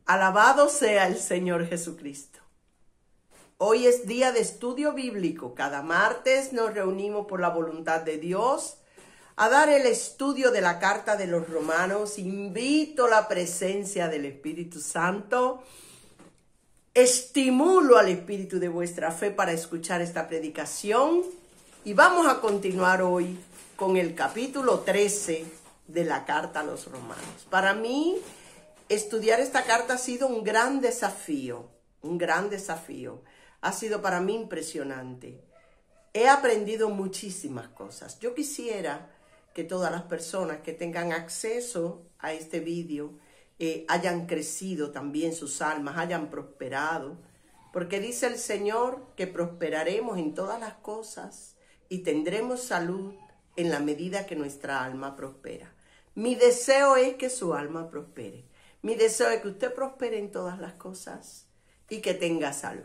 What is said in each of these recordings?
Alabado sea el Señor Jesucristo. Hoy es día de estudio bíblico. Cada martes nos reunimos por la voluntad de Dios a dar el estudio de la carta de los Romanos. Invito la presencia del Espíritu Santo. Estimulo al espíritu de vuestra fe para escuchar esta predicación. Y vamos a continuar hoy con el capítulo 13 de la carta a los Romanos. Para mí, estudiar esta carta ha sido un gran desafío, Ha sido para mí impresionante. He aprendido muchísimas cosas. Yo quisiera que todas las personas que tengan acceso a este vídeo hayan crecido también sus almas, hayan prosperado, porque dice el Señor que prosperaremos en todas las cosas y tendremos salud en la medida que nuestra alma prospera. Mi deseo es que su alma prospere. Mi deseo es que usted prospere en todas las cosas y que tenga salud.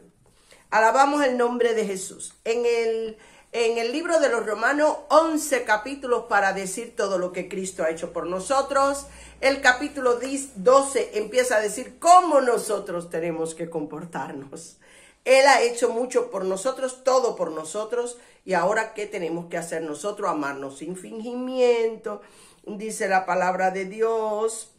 Alabamos el nombre de Jesús. En el libro de los Romanos, 11 capítulos para decir todo lo que Cristo ha hecho por nosotros. El capítulo 12 empieza a decir cómo nosotros tenemos que comportarnos. Él ha hecho mucho por nosotros, todo por nosotros. Y ahora, ¿qué tenemos que hacer nosotros? Amarnos sin fingimiento. Dice la palabra de Dios,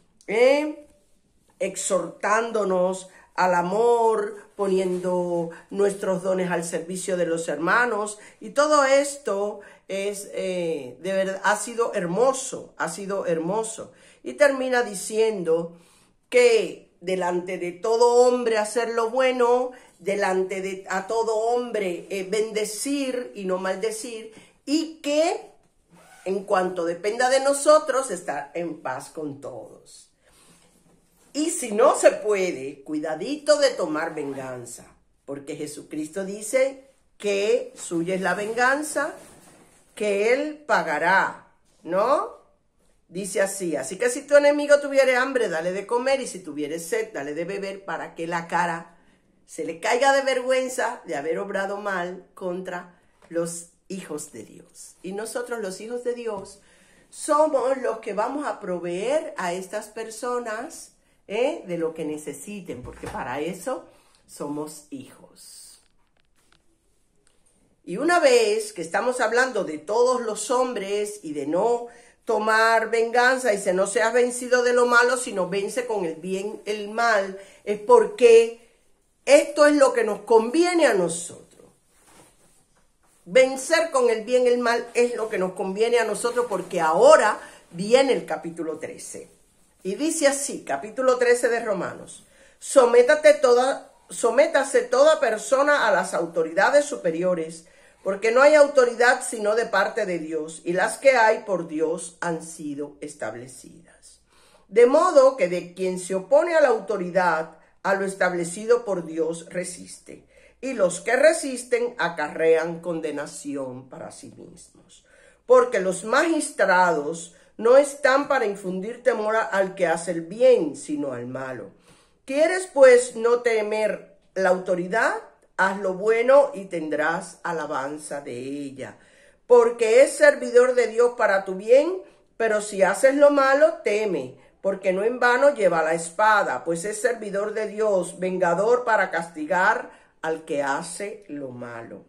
exhortándonos al amor, poniendo nuestros dones al servicio de los hermanos. Y todo esto es, de verdad, ha sido hermoso. Y termina diciendo que delante de todo hombre hacer lo bueno, delante de a todo hombre bendecir y no maldecir, y que en cuanto dependa de nosotros, estar en paz con todos. Y si no se puede, cuidadito de tomar venganza, porque Jesucristo dice que suya es la venganza, que Él pagará, ¿no? Dice así que si tu enemigo tuviere hambre, dale de comer, y si tuviere sed, dale de beber, para que la cara se le caiga de vergüenza de haber obrado mal contra los hijos de Dios. Y nosotros, los hijos de Dios, somos los que vamos a proveer a estas personas de lo que necesiten, porque para eso somos hijos. Y una vez que estamos hablando de todos los hombres y de no tomar venganza, dice, no seas vencido de lo malo, sino vence con el bien el mal, es porque esto es lo que nos conviene a nosotros. Vencer con el bien el mal es lo que nos conviene a nosotros, porque ahora viene el capítulo 13. Y dice así, capítulo 13 de Romanos: sométase toda persona a las autoridades superiores, porque no hay autoridad sino de parte de Dios, y las que hay por Dios han sido establecidas. De modo que de quien se opone a la autoridad, a lo establecido por Dios resiste, y los que resisten acarrean condenación para sí mismos. Porque los magistrados no están para infundir temor al que hace el bien, sino al malo. ¿Quieres pues no temer la autoridad? Haz lo bueno y tendrás alabanza de ella, porque es servidor de Dios para tu bien. Pero si haces lo malo, teme, porque no en vano lleva la espada, pues es servidor de Dios, vengador para castigar al que hace lo malo.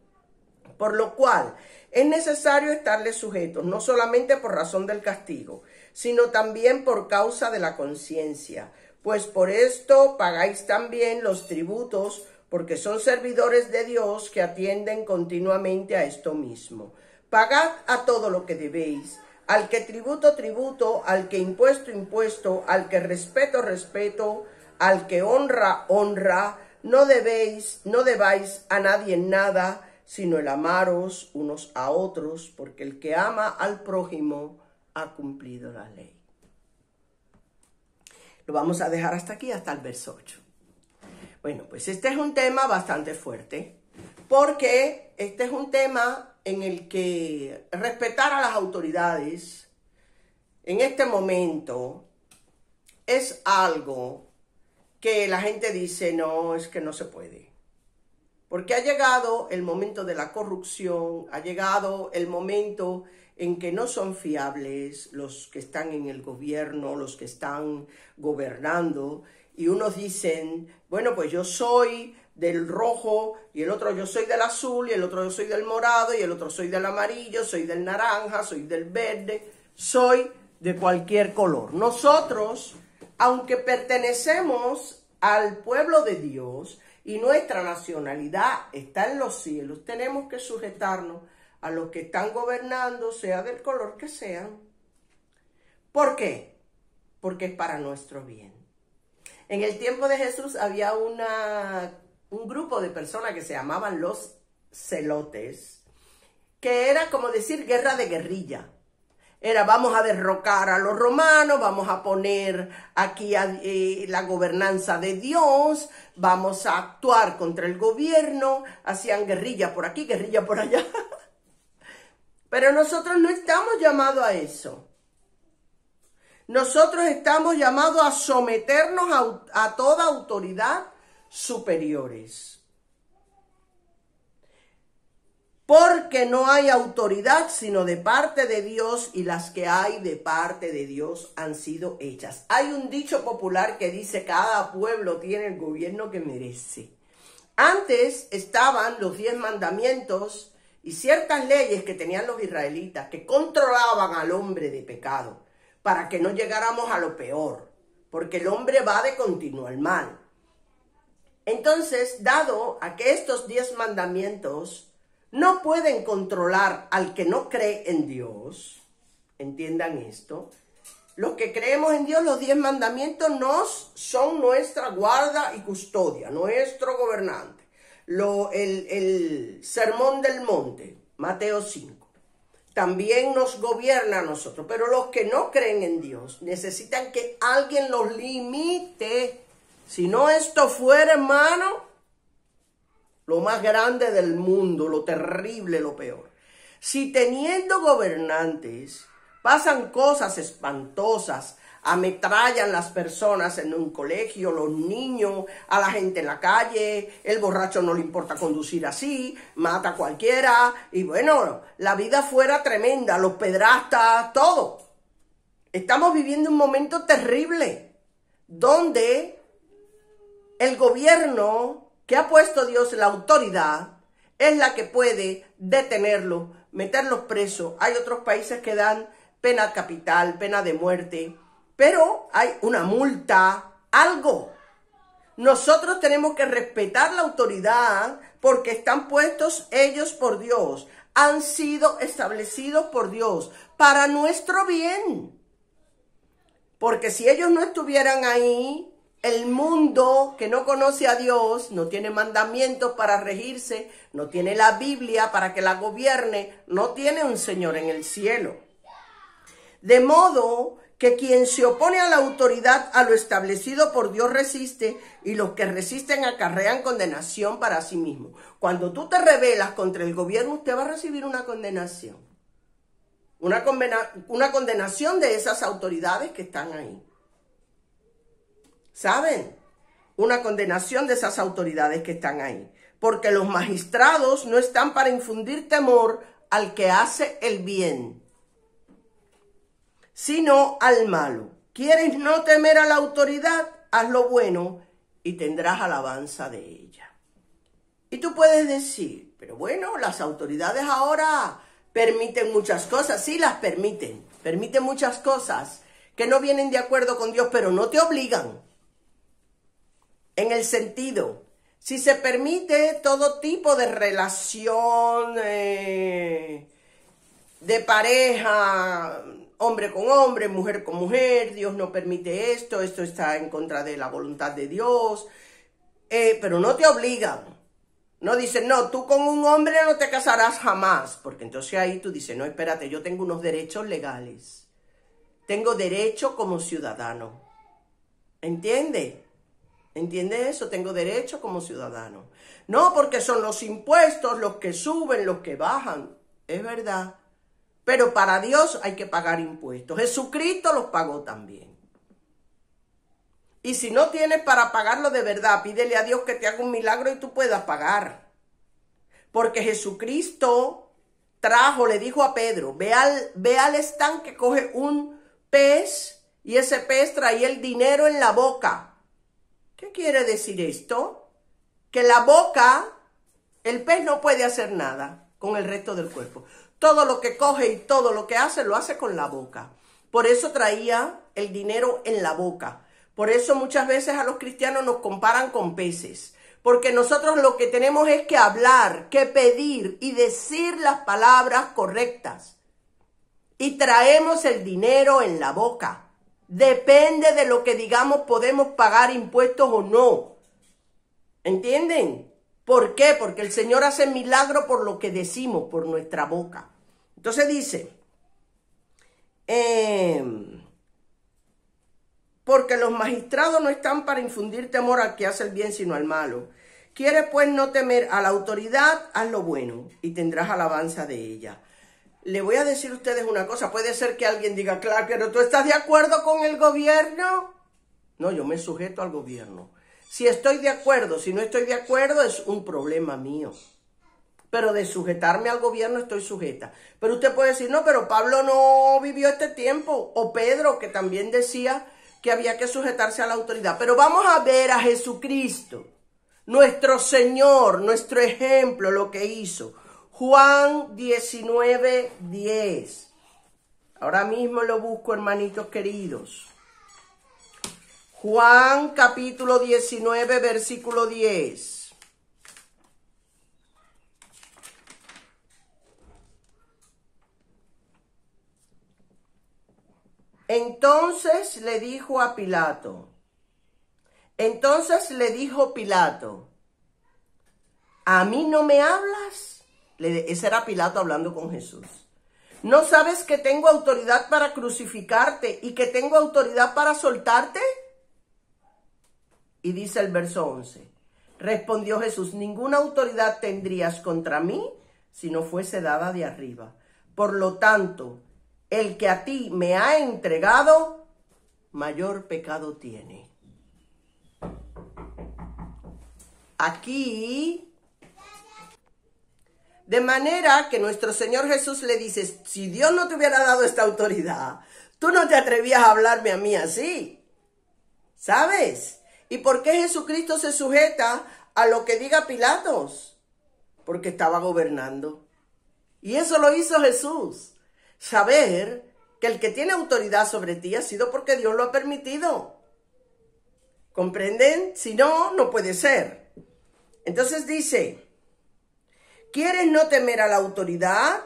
Por lo cual es necesario estarle sujetos, no solamente por razón del castigo, sino también por causa de la conciencia. Pues por esto pagáis también los tributos, porque son servidores de Dios que atienden continuamente a esto mismo. Pagad a todo lo que debéis, al que tributo, tributo, al que impuesto, impuesto, al que respeto, respeto, al que honra, honra. No debáis a nadie nada, sino el amaros unos a otros, porque el que ama al prójimo ha cumplido la ley. Lo vamos a dejar hasta aquí, hasta el verso 8. Bueno, pues este es un tema bastante fuerte, porque este es un tema en el que respetar a las autoridades en este momento es algo que la gente dice, no, es que no se puede. Porque ha llegado el momento de la corrupción, ha llegado el momento en que no son fiables los que están en el gobierno, los que están gobernando, y unos dicen, bueno, pues yo soy del rojo, y el otro yo soy del azul, y el otro yo soy del morado, y el otro soy del amarillo, soy del naranja, soy del verde, soy de cualquier color. Nosotros, aunque pertenecemos al pueblo de Dios y nuestra nacionalidad está en los cielos, tenemos que sujetarnos a los que están gobernando, sea del color que sean. ¿Por qué? Porque es para nuestro bien. En el tiempo de Jesús había un grupo de personas que se llamaban los celotes, que era como decir guerra de guerrilla. Era, vamos a derrocar a los romanos, vamos a poner aquí la gobernanza de Dios, vamos a actuar contra el gobierno, hacían guerrilla por aquí, guerrilla por allá. Pero nosotros no estamos llamados a eso. Nosotros estamos llamados a someternos a toda autoridad superiores. Porque no hay autoridad sino de parte de Dios, y las que hay de parte de Dios han sido hechas. Hay un dicho popular que dice: cada pueblo tiene el gobierno que merece. Antes estaban los 10 mandamientos y ciertas leyes que tenían los israelitas que controlaban al hombre de pecado para que no llegáramos a lo peor, porque el hombre va de continuo al mal. Entonces, dado a que estos 10 mandamientos no pueden controlar al que no cree en Dios, entiendan esto, los que creemos en Dios, los 10 mandamientos son nuestra guarda y custodia, nuestro gobernante. El sermón del monte, Mateo 5, también nos gobierna a nosotros, pero los que no creen en Dios necesitan que alguien los limite. Si no, esto fuera, hermano, lo más grande del mundo, lo terrible, lo peor. Si teniendo gobernantes pasan cosas espantosas, ametrallan las personas en un colegio, los niños, a la gente en la calle, el borracho no le importa conducir así, mata a cualquiera, y bueno, la vida fuera tremenda, los pedrastas, todo. Estamos viviendo un momento terrible, donde el gobierno que ha puesto Dios, la autoridad, es la que puede detenerlo, meterlos presos. Hay otros países que dan pena capital, pena de muerte, pero hay una multa, algo. Nosotros tenemos que respetar la autoridad porque están puestos ellos por Dios, han sido establecidos por Dios para nuestro bien. Porque si ellos no estuvieran ahí, el mundo que no conoce a Dios, no tiene mandamientos para regirse, no tiene la Biblia para que la gobierne, no tiene un Señor en el cielo. De modo que quien se opone a la autoridad, a lo establecido por Dios, resiste, y los que resisten acarrean condenación para sí mismos. Cuando tú te rebelas contra el gobierno, usted va a recibir una condenación. Una condenación de esas autoridades que están ahí. ¿Saben? Una condenación de esas autoridades que están ahí. Porque los magistrados no están para infundir temor al que hace el bien, sino al malo. ¿Quieres no temer a la autoridad? Haz lo bueno y tendrás alabanza de ella. Y tú puedes decir, pero bueno, las autoridades ahora permiten muchas cosas. Sí, las permiten. Permiten muchas cosas que no vienen de acuerdo con Dios, pero no te obligan. En el sentido, si se permite todo tipo de relación de pareja, hombre con hombre, mujer con mujer, Dios no permite esto, esto está en contra de la voluntad de Dios, pero no te obligan. No dicen, no, tú con un hombre no te casarás jamás, porque entonces ahí tú dices, no, espérate, yo tengo unos derechos legales, tengo derecho como ciudadano, ¿entiende? ¿Entiende eso? Tengo derecho como ciudadano. No porque son los impuestos los que suben, los que bajan. Es verdad. Pero para Dios hay que pagar impuestos. Jesucristo los pagó también. Y si no tienes para pagarlo de verdad, pídele a Dios que te haga un milagro y tú puedas pagar. Porque Jesucristo trajo, le dijo a Pedro, ve al estanque, coge un pez y ese pez traía el dinero en la boca. ¿Qué quiere decir esto? Que la boca, el pez no puede hacer nada con el resto del cuerpo. Todo lo que coge y todo lo que hace, lo hace con la boca. Por eso traía el dinero en la boca. Por eso muchas veces a los cristianos nos comparan con peces. Porque nosotros lo que tenemos es que hablar, que pedir y decir las palabras correctas. Y traemos el dinero en la boca. Depende de lo que digamos, podemos pagar impuestos o no. ¿Entienden? ¿Por qué? Porque el Señor hace milagro por lo que decimos, por nuestra boca. Entonces dice, porque los magistrados no están para infundir temor al que hace el bien, sino al malo. ¿Quieres pues no temer a la autoridad? Haz lo bueno y tendrás alabanza de ella. Le voy a decir a ustedes una cosa. Puede ser que alguien diga, claro, pero ¿tú estás de acuerdo con el gobierno? No, yo me sujeto al gobierno. Si estoy de acuerdo, si no estoy de acuerdo, es un problema mío. Pero de sujetarme al gobierno estoy sujeta. Pero usted puede decir, no, pero Pablo no vivió este tiempo. O Pedro, que también decía que había que sujetarse a la autoridad. Pero vamos a ver a Jesucristo, nuestro Señor, nuestro ejemplo, lo que hizo. Juan 19:10. Ahora mismo lo busco, hermanitos queridos. Juan capítulo 19, versículo 10. Entonces le dijo Pilato, ¿a mí no me hablas? Ese era Pilato hablando con Jesús. ¿No sabes que tengo autoridad para crucificarte y que tengo autoridad para soltarte? Y dice el verso 11, respondió Jesús, ninguna autoridad tendrías contra mí si no fuese dada de arriba. Por lo tanto, el que a ti me ha entregado, mayor pecado tiene. Aquí, de manera que nuestro Señor Jesús le dice, si Dios no te hubiera dado esta autoridad, tú no te atrevías a hablarme a mí así. ¿Sabes? ¿Y por qué Jesucristo se sujeta a lo que diga Pilatos? Porque estaba gobernando. Y eso lo hizo Jesús. Saber que el que tiene autoridad sobre ti ha sido porque Dios lo ha permitido. ¿Comprenden? Si no, no puede ser. Entonces dice, ¿quieres no temer a la autoridad?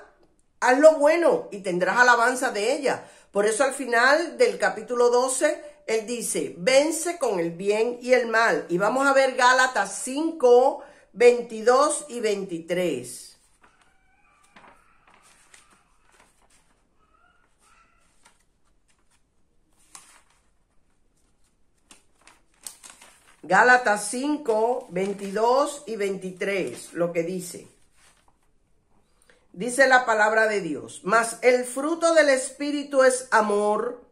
Haz lo bueno y tendrás alabanza de ella. Por eso al final del capítulo 12, él dice, vence con el bien y el mal. Y vamos a ver Gálatas 5, 22 y 23. Gálatas 5, 22 y 23, lo que dice. Dice la palabra de Dios, mas el fruto del Espíritu es amor,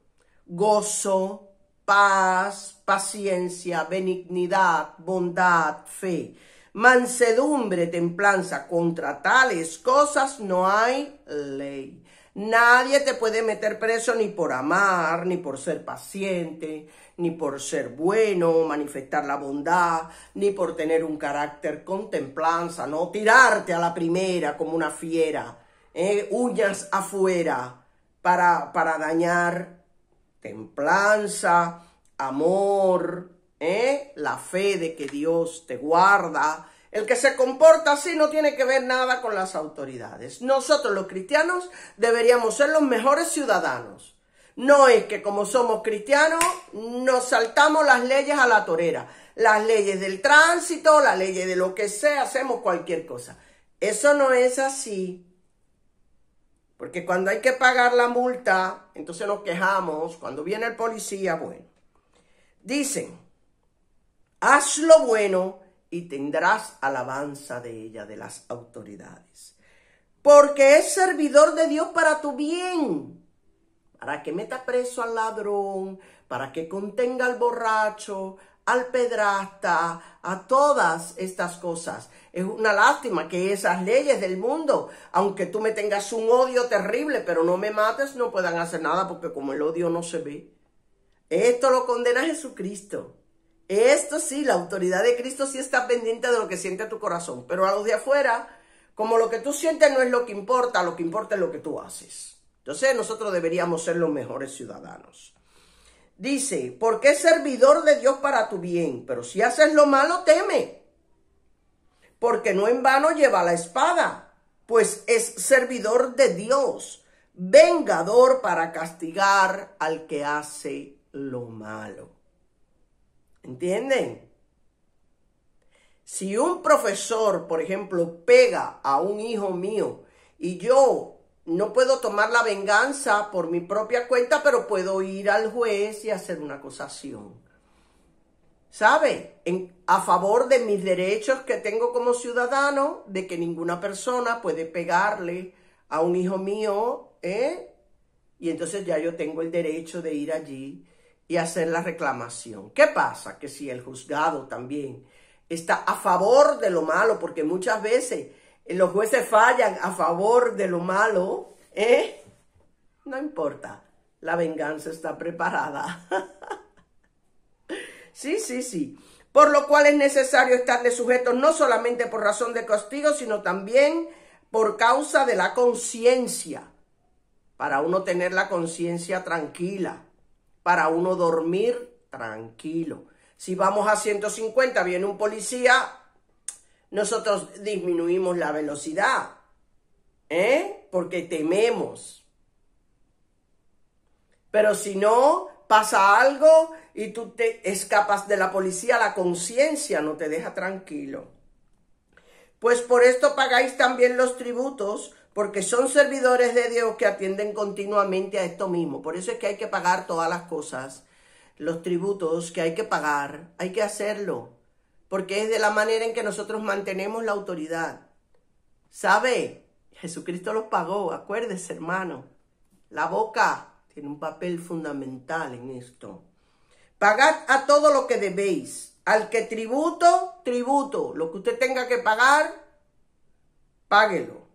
gozo, paz, paciencia, benignidad, bondad, fe, mansedumbre, templanza. Contra tales cosas no hay ley. Nadie te puede meter preso ni por amar, ni por ser paciente, ni por ser bueno, manifestar la bondad, ni por tener un carácter con templanza, no tirarte a la primera como una fiera, uñas afuera para dañar. Templanza, amor, la fe de que Dios te guarda. El que se comporta así no tiene que ver nada con las autoridades. Nosotros los cristianos deberíamos ser los mejores ciudadanos. No es que como somos cristianos nos saltamos las leyes a la torera. Las leyes del tránsito, las leyes de lo que sea, hacemos cualquier cosa. Eso no es así. Porque cuando hay que pagar la multa, entonces nos quejamos. Cuando viene el policía, bueno. Dicen, haz lo bueno y tendrás alabanza de ella, de las autoridades. Porque es servidor de Dios para tu bien. Para que meta preso al ladrón, para que contenga al borracho, al pedrasta, a todas estas cosas. Es una lástima que esas leyes del mundo, aunque tú me tengas un odio terrible, pero no me mates, no puedan hacer nada, porque como el odio no se ve. Esto lo condena Jesucristo. Esto sí, la autoridad de Cristo sí está pendiente de lo que siente tu corazón, pero a los de afuera, como lo que tú sientes no es lo que importa es lo que tú haces. Entonces nosotros deberíamos ser los mejores ciudadanos. Dice, porque es servidor de Dios para tu bien, pero si haces lo malo, teme, porque no en vano lleva la espada, pues es servidor de Dios, vengador para castigar al que hace lo malo. ¿Entienden? Si un profesor, por ejemplo, pega a un hijo mío y yo no puedo tomar la venganza por mi propia cuenta, pero puedo ir al juez y hacer una acusación. ¿Sabe? A favor de mis derechos que tengo como ciudadano, de que ninguna persona puede pegarle a un hijo mío, y entonces ya yo tengo el derecho de ir allí y hacer la reclamación. ¿Qué pasa? Que si el juzgado también está a favor de lo malo, porque muchas veces los jueces fallan a favor de lo malo, no importa, la venganza está preparada. Sí. Por lo cual es necesario estarle sujetos no solamente por razón de castigo, sino también por causa de la conciencia, para uno tener la conciencia tranquila, para uno dormir tranquilo. Si vamos a 150, viene un policía, nosotros disminuimos la velocidad, porque tememos. Pero si no, pasa algo y tú te escapas de la policía, la conciencia no te deja tranquilo. Pues por esto pagáis también los tributos, porque son servidores de Dios que atienden continuamente a esto mismo. Por eso es que hay que pagar todas las cosas, los tributos que hay que pagar, hay que hacerlo, porque es de la manera en que nosotros mantenemos la autoridad. ¿Sabe? Jesucristo los pagó, acuérdese, hermano. La boca tiene un papel fundamental en esto. Pagad a todo lo que debéis. Al que tributo, tributo. Lo que usted tenga que pagar, páguelo.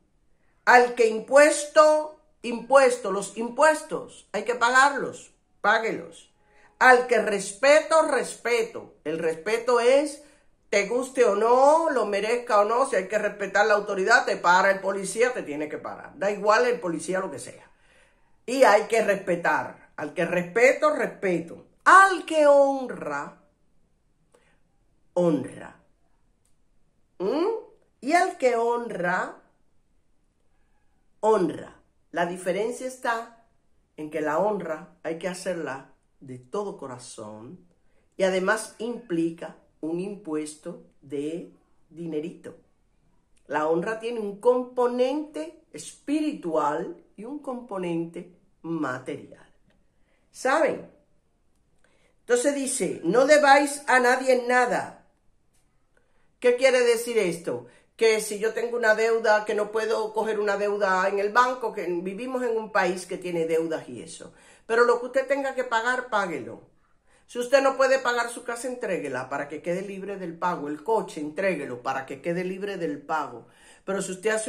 Al que impuesto, impuesto. Los impuestos hay que pagarlos, páguelos. Al que respeto, respeto. El respeto es, te guste o no, lo merezca o no, si hay que respetar la autoridad, te para el policía, te tiene que parar. Da igual el policía lo que sea. Y hay que respetar. Al que respeto, respeto. Al que honra, honra. Y al que honra, honra. La diferencia está en que la honra hay que hacerla de todo corazón y además implica un impuesto de dinerito. La honra tiene un componente espiritual y un componente material. ¿Saben? Entonces dice, no debáis a nadie nada. ¿Qué quiere decir esto? Que si yo tengo una deuda, que no puedo coger una deuda en el banco, que vivimos en un país que tiene deudas y eso. Pero lo que usted tenga que pagar, páguelo. Si usted no puede pagar su casa, entréguela para que quede libre del pago. El coche, entréguelo para que quede libre del pago. Pero si usted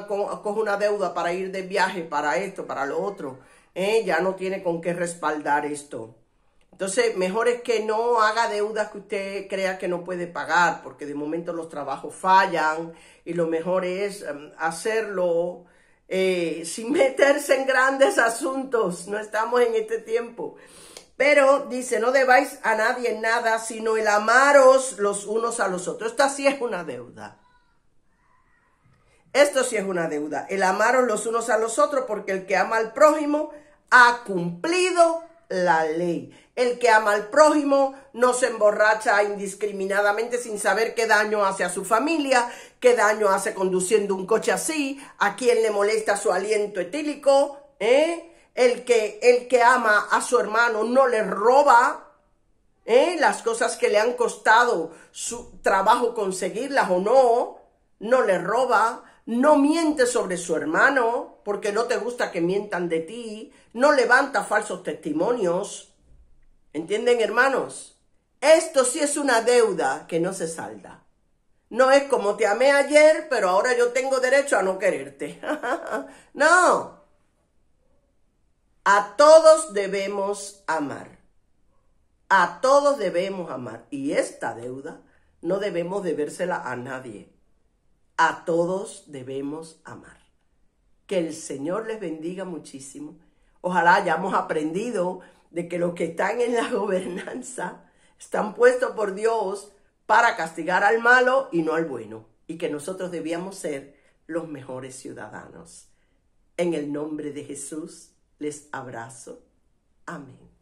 coge una deuda para ir de viaje, para esto, para lo otro, ya no tiene con qué respaldar esto. Entonces, mejor es que no haga deudas que usted crea que no puede pagar, porque de momento los trabajos fallan y lo mejor es hacerlo sin meterse en grandes asuntos. No estamos en este tiempo. Pero dice, no debáis a nadie nada, sino el amaros los unos a los otros. Esta sí es una deuda. Esto sí es una deuda. El amaros los unos a los otros, porque el que ama al prójimo ha cumplido la ley. El que ama al prójimo no se emborracha indiscriminadamente sin saber qué daño hace a su familia, qué daño hace conduciendo un coche así, a quién le molesta su aliento etílico, El que ama a su hermano no le roba las cosas que le han costado su trabajo conseguirlas o no le roba, no miente sobre su hermano porque no te gusta que mientan de ti, no levanta falsos testimonios. ¿Entienden, hermanos? Esto sí es una deuda que no se salda. No es como te amé ayer, pero ahora yo tengo derecho a no quererte. No. A todos debemos amar. A todos debemos amar. Y esta deuda no debemos debérsela a nadie. A todos debemos amar. Que el Señor les bendiga muchísimo. Ojalá hayamos aprendido de que los que están en la gobernanza están puestos por Dios para castigar al malo y no al bueno. Y que nosotros debíamos ser los mejores ciudadanos. En el nombre de Jesús les abrazo. Amén.